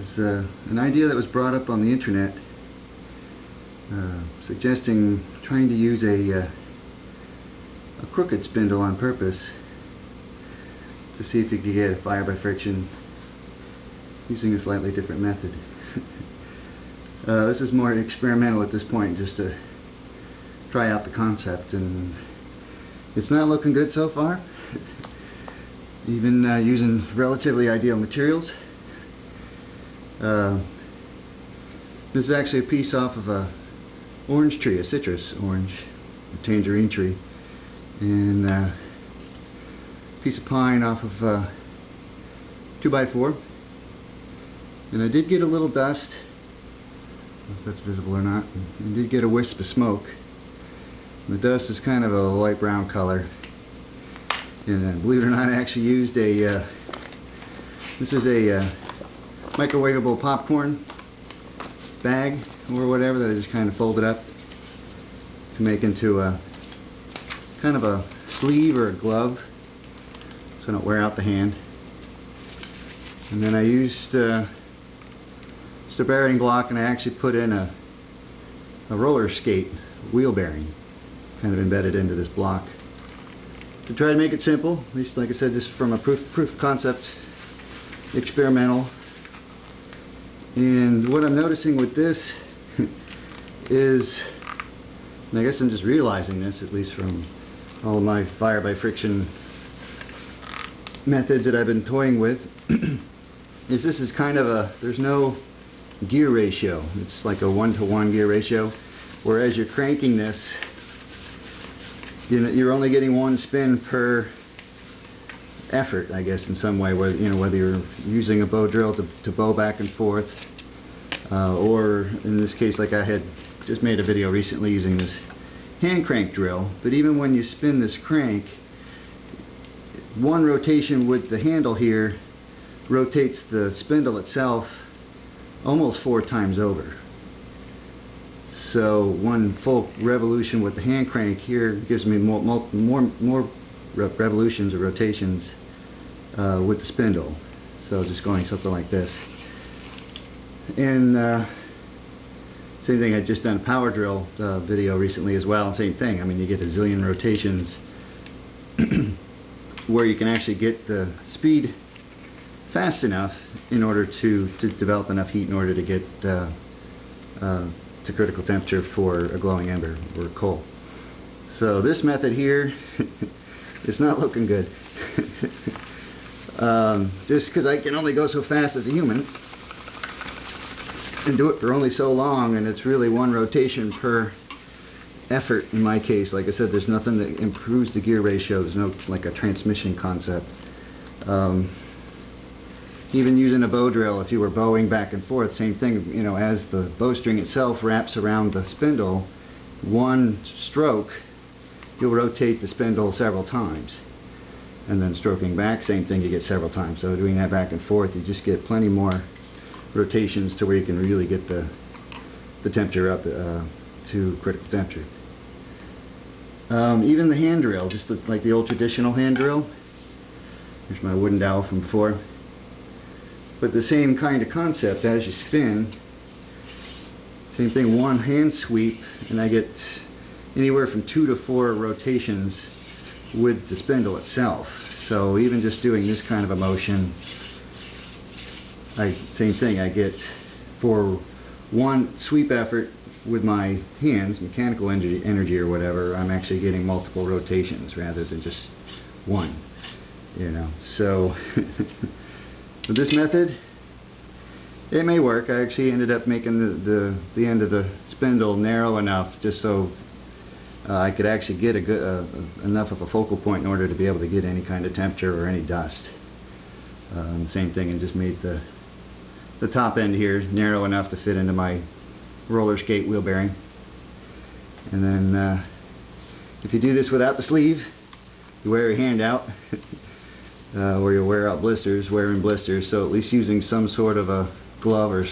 was an idea that was brought up on the internet, suggesting trying to use a crooked spindle on purpose to see if you could get a fire by friction using a slightly different method. This is more experimental at this point, just to try out the concept, and it's not looking good so far. Even using relatively ideal materials. This is actually a piece off of a orange tree, a citrus orange, a tangerine tree, and a piece of pine off of 2x4. And I did get a little dust, I don't know if that's visible or not. I did get a wisp of smoke. The dust is kind of a light brown color. And believe it or not, I actually used a this is a microwavable popcorn bag or whatever that I just kind of folded up to make into a kind of a sleeve or a glove so I don't wear out the hand. And then I used just a bearing block, and I actually put in a roller skate wheel bearing kind of embedded into this block to try to make it simple, at least, like I said, just from a proof of concept, experimental. And what I'm noticing with this is, and I guess I'm just realizing this, at least from all of my fire by friction methods that I've been toying with, is this is kind of a, there's no gear ratio. It's like a 1-to-1 gear ratio, whereas you're cranking this, you're only getting one spin per effort, I guess, in some way, whether you're using a bow drill to bow back and forth, or in this case, like I had just made a video recently using this hand crank drill. But even when you spin this crank, one rotation with the handle here rotates the spindle itself almost 4 times over. So one full revolution with the hand crank here gives me more revolutions or rotations with the spindle. So just going something like this. And same thing, I just done a power drill video recently as well. Same thing. I mean, you get a zillion rotations where you can actually get the speed fast enough in order to develop enough heat in order to get to critical temperature for a glowing ember or coal. So this method here is not looking good. Just because I can only go so fast as a human and do it for only so long, and it's really one rotation per effort in my case. Like I said, there's nothing that improves the gear ratio. There's no like a transmission concept. Even using a bow drill, if you were bowing back and forth, same thing, as the bowstring itself wraps around the spindle, one stroke, you'll rotate the spindle several times. And then stroking back, same thing, you get several times. So doing that back and forth, you just get plenty more rotations to where you can really get the temperature up to critical temperature. Even the hand drill, just like the old traditional hand drill. Here's my wooden dowel from before. But the same kind of concept as you spin. Same thing, one hand sweep, and I get anywhere from 2 to 4 rotations with the spindle itself. So even just doing this kind of a motion, same thing, I get, for one sweep effort with my hands, mechanical energy or whatever, I'm actually getting multiple rotations rather than just one. So with this method, it may work. I actually ended up making the end of the spindle narrow enough just so I could actually get enough of a focal point in order to be able to get any kind of temperature or any dust. Same thing, and just made the top end here narrow enough to fit into my roller skate wheel bearing. And then if you do this without the sleeve, you wear your hand out. Or you'll wear out blisters, wearing blisters, so at least using some sort of a glove or